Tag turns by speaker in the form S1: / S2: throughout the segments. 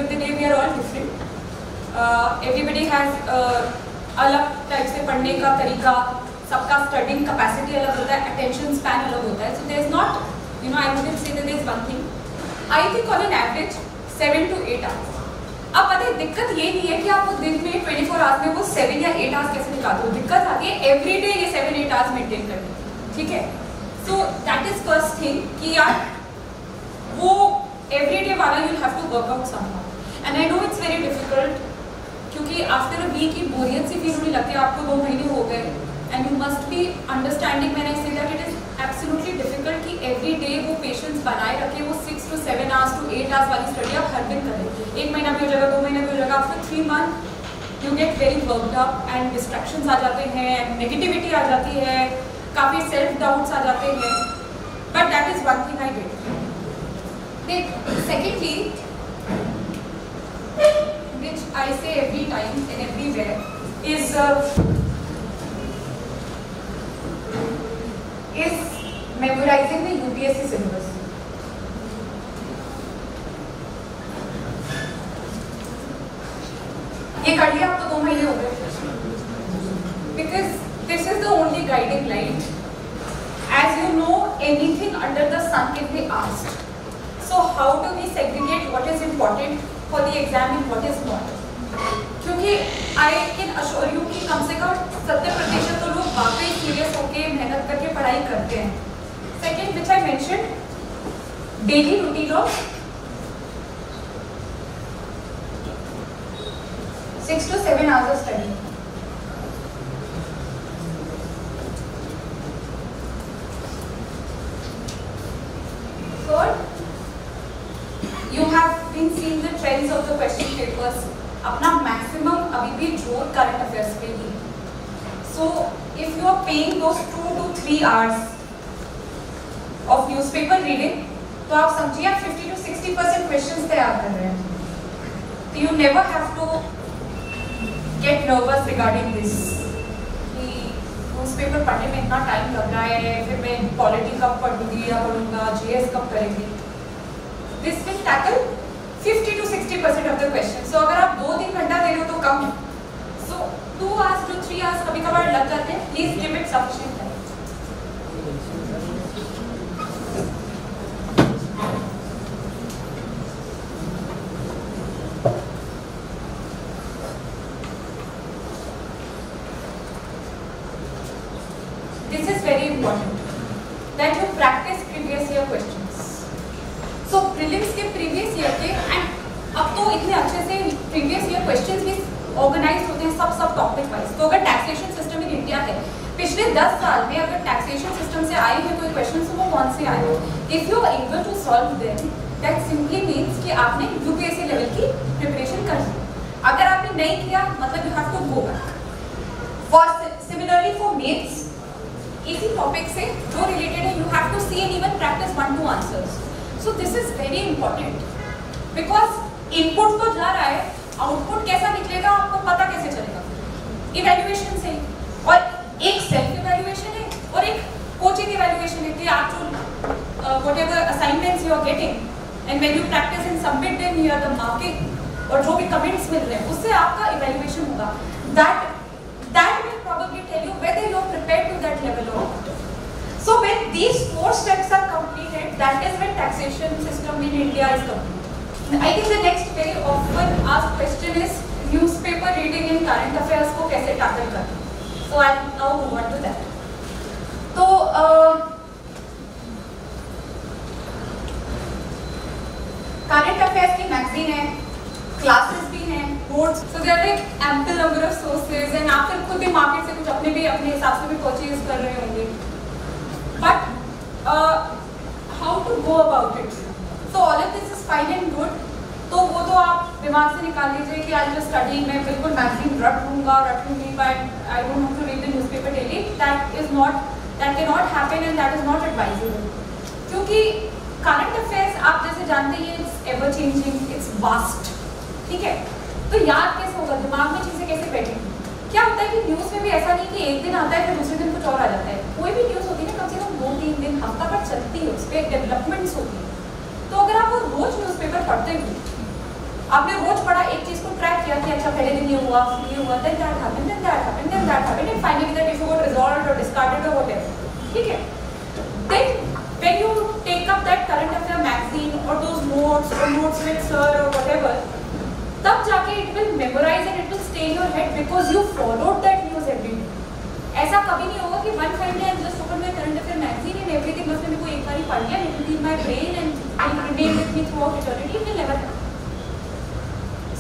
S1: of the day we are all different. Everybody has अलग type से पढ़ने का तरीका, सबका स्टडिंग कैपेसिटी अलग होता है, अटेंशन स्पैन अलग होता है. So there is not, I wouldn't say that there is one thing. I think on an average 7 to 8 hours. अब पता है दिक्कत ये नहीं है कि आप वो दिन में 24 आवर्स में वो 7 या 8 आवर्स कैसे निकालते हो. दिक्कत आती है एवरी डे ये 7-8 आवर्स मेंटेन करने की. ठीक है. So that is first thing कि यार वो एवरीडे वाला you have to work out somehow. And I know it's very difficult क्योंकि आफ्टर अ वीक की बोरियत सी फील होने लगती है. आपको 2 महीने हो गए and you must be understanding when I say that it is absolutely difficult कि एवरी डे वो पेशेंस बनाए रखे, वो 6 to 7 आवर्स to 8 आवर्स वाली स्टडी आप हर दिन करें. 1 महीना भी हो जाएगा, 2 महीने भी हो जाएगा, after 3 month you get very worked up and distractions आ जाते हैं, नेगेटिविटी आ जाती है, काफ़ी सेल्फ डाउट्स आ जाते हैं. But that is one thing I did. Secondly which I say every time and everywhere is memorizing the UPSC syllabus. ये कर लिया आप तो 2 महीने हो गए. Because this is the only guiding light. As you know, anything under the sun can be asked. So how do we segregate what is important for the exam and what is not? क्योंकि I can assure you कि कम से कम 70% तो लोग वाकई serious होके मेहनत करके पढ़ाई करते हैं. Second, which I mentioned, daily routine of 6 to 7 hours of study. Third, you have been seeing the trends of the question papers. अपना मैक्सिमम अभी भी जोर करंट अफेयर्स पे ही. So if you are paying those 2 to 3 hours of newspaper reading तो आप समझिए आप 50 to 60% क्वेश्चंस तैयार कर रहे हैं. तो you never have to get nervous regarding this कि न्यूज़पेपर पढ़ने में इतना टाइम लग रहा है, फिर मैं पॉलिटी कब पढ़ूंगी या पढ़ूंगा, जीएस कब करेंगे. This will tackle 50 to 60% of the questions. So अगर आप 2-3 घंटा दे रहे हो तो कम. So 2 hours to 3 hours कभी कभार लग जाते हैं. Please give it sufficient time. This is very important that you practice previous year questions. So prelims के previous year के and अब तो इतने अच्छे से previous year questions भी organized होते हैं सब topic wise. तो अगर taxation system in India है, पिछले 10 साल में अगर taxation system से आए हैं कोई questions तो वो कौन से आए हैं? If you are able to solve them, that simply means कि आपने UPSC level की preparation कर ली. अगर आपने नहीं किया मतलब you have to go back. For similarly for mains, इसी topic से जो related है you have to see and even practice 1-2 answers. So this is very important because input तो जा रहा है, output कैसा निकलेगा आपको पता कैसे चलेगा? Evaluation से. और एक self evaluation है और एक coaching evaluation है कि आप जो whatever assignments you are getting and when you practice and submit them here the marking और जो भी comments मिल रहे हैं उससे आपका evaluation होगा. That will probably tell you whether you are prepared to that level or not. So when these 4 steps are completed, that is when taxation system in India is complete. I think the next very often asked question is newspaper reading in current affairs को कैसे tackle करना. So I'll now move on to that. तो current affairs की magazine है, classes भी हैं, notes. So there are like ample number of sources and आप फिर खुद भी market से कुछ अपने हिसाब से भी purchase कर रहे होंगे. But how to go about it? So all of this is fine and good. तो वो तो आप दिमाग से निकाल लीजिए कि आज जो स्टडी मैं बिल्कुल मैगजीन रट लूँगी but I don't have to read the newspaper daily. that cannot happen and that is not advisable. क्योंकि करंट अफेयर्स आप जैसे जानते हैं it's ever changing, it's vast. ठीक है, तो याद कैसे होगा, दिमाग में चीज़ें कैसे बैठेंगी? क्या होता है कि न्यूज़ में भी ऐसा नहीं कि एक दिन आता है फिर दूसरे दिन कुछ और आ जाता है. कोई भी न्यूज़ होती है ना कम से कम 2-3 दिन हफ्ता भर चलती है, उस पर डेवलपमेंट्स होती है. तो अगर आप वो रोज न्यूज़पेपर पढ़ते हो आपने रोज पढ़ा, एक चीज को ट्रैक किया कि अच्छा पहले दिन ये हुआ, then that happened, then that happened, then that happened, and finally that issue got resolved or discarded or whatever. ठीक है? Then when you take up that current affair magazine or those notes or notes with sir or whatever, तब जाके it will memorize and it will stay in your head because you followed that news every day. ऐसा कभी नहीं होगा कि one fine day I just opened my current affair magazine and everything बस मैंने को एक बार ही पढ़ लिया, it will be in my brain and it will remain with me throughout eternity. It will never happen.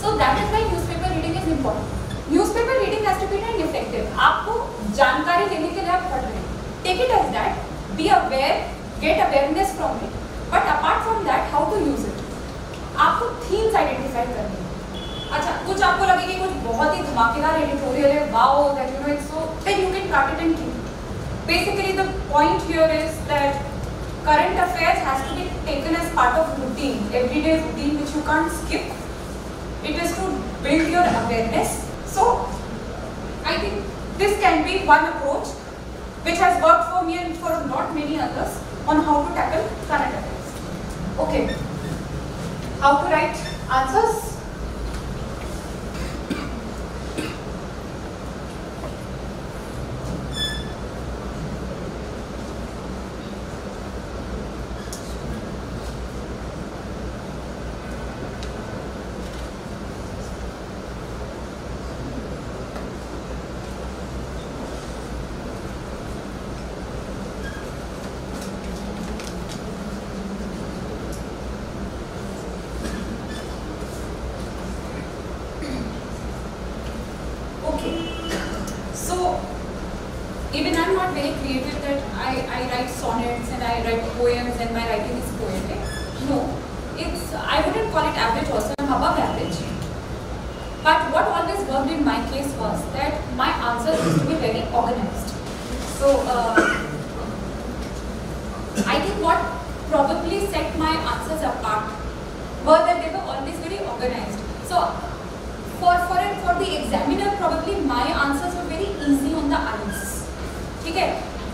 S1: So that is why newspaper reading is important. Newspaper reading has to be done effective. आपको जानकारी लेने के लिए आप पढ़ रहे हैं. Take it as that. Be aware, get awareness from it. But apart from that, how to use it? आपको themes identify करनी है. अच्छा, कुछ आपको लगे कि कुछ बहुत ही धमाकेदार editorial है, wow, that you know it's so, then you can cut it and keep. Basically, the point here is that current affairs has to be taken as part of routine, everyday routine which you can't skip. It is to build your awareness. So, I think this can be one approach which has worked for me and for not many others on how to tackle current affairs. Okay. How to write answers? Even I'm not very creative that I write sonnets and I write poems and my writing is poetic. No, I wouldn't call it average also, I'm above average. But what always worked in my case was that my answers used to be very organized. So I think what probably set my answers apart were that they were always very organized. So for the examiner probably my answers were very easy on the eyes. ठीक है,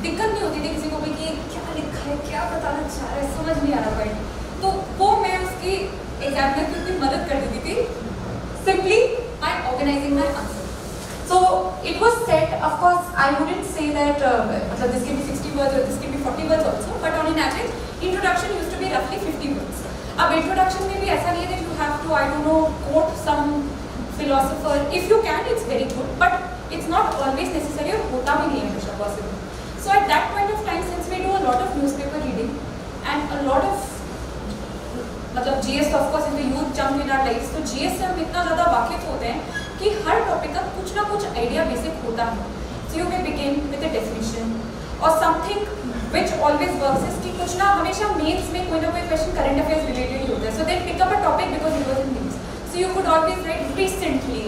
S1: दिक्कत नहीं होती थी किसी को भी कि क्या लिखा है, क्या बताना चाह रहा है, समझ नहीं आ रहा पॉइंट. तो वो मैं उसकी एग्जामिनर की मदद कर देती थी simply by organizing my answer. So it was set, of course I wouldn't say that this can be 60 words or this can be 40 words also, but on an average introduction used to be roughly 50 words. अब introduction में भी ऐसा नहीं है that you have to, I don't know, quote some philosopher. If you can, it's very good, but it's not always necessary और होता भी नहीं है हमेशा possible. So at that point of time, since we do a lot of newspaper reading and a lot of मतलब GS of course is the huge chunk in our lives, तो GS से हम इतना ज़्यादा वाकिफ होते हैं कि हर टॉपिक का कुछ ना कुछ आइडिया बेसिक होता है. So you may begin with a definition or something which always works is कि कुछ ना हमेशा मेंस में कोई ना कोई क्वेश्चन करंट अफेयर्स रिलेटेड ही होता है. So then pick up a topic because it was in news. So you could always write recently.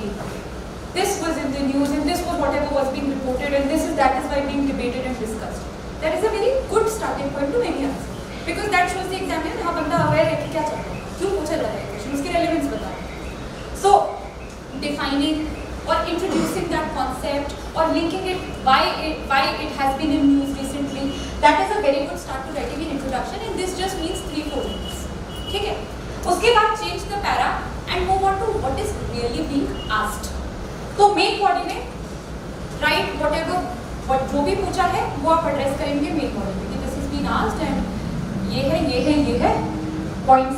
S1: This was in the news and this was whatever was being reported and that is why being debated and discussed. That is a very good starting point to any answer because that shows the examiner हाँ बंदा aware है कि क्या चल रहा है, क्यों पूछा जा रहा है क्वेश्चन, उसकी relevance बता रहा है. So defining or introducing that concept or linking it why it has been in news recently, that is a very good start to writing an introduction and this just means 3-4 minutes. ठीक है, उसके बाद change the para and move on to what is really being asked. तो main body में right whatever जो भी पूछा है वो आप एड्रेस करेंगे मेन बॉडी में कि this is been asked and ये है points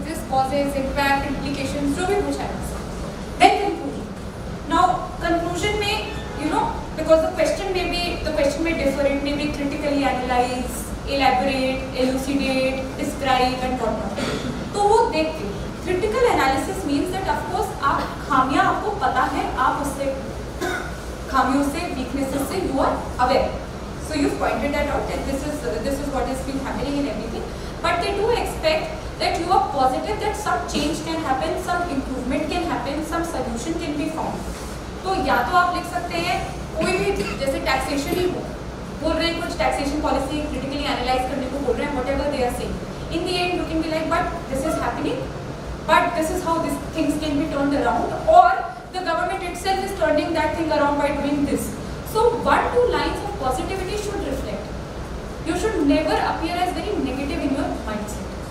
S1: this causes impact implications जो भी पूछा है. Then conclusion. नाउ कंक्लूजन में you know because the question में differ, it may be critically analyse, elaborate, elucidate, describe and what not. तो वो देख के critical analysis means that of course आप खामियां आपको पता है, आप उससे खामियों से वीकनेसेस से you are aware. So you pointed that out that this is what is been happening in everything, but they do expect that you are positive that some change can happen, some improvement can happen, some solution can be found. तो या तो आप लिख सकते हैं कोई भी जैसे टैक्सेशन ही हो, बोल रहे हैं कुछ टैक्सेशन पॉलिसी क्रिटिकली एनालाइज करने को बोल रहे हैं, whatever they are saying, in the end you can be like but this is happening, but this is how these things can be turned around, or the government itself is turning that thing around by doing this. So 1-2 lines of positivity should reflect. You should never appear as very negative in your mindset.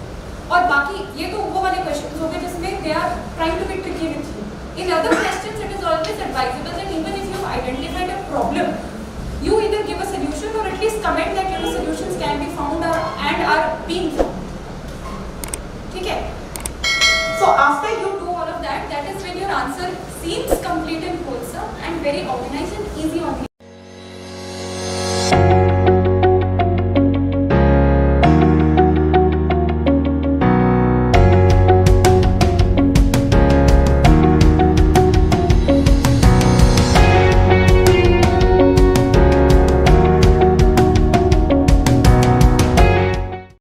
S1: और बाकी ये तो वो वाले questions हो गए जिसमें they are trying to be tricky with you. In other questions, it is always advisable that even if you have identified a problem, you either give a solution or at least comment that solutions can be found and are being found. ठीक है? So after you do all of that, that is when your answer seems complete and wholesome and very organized and easy on the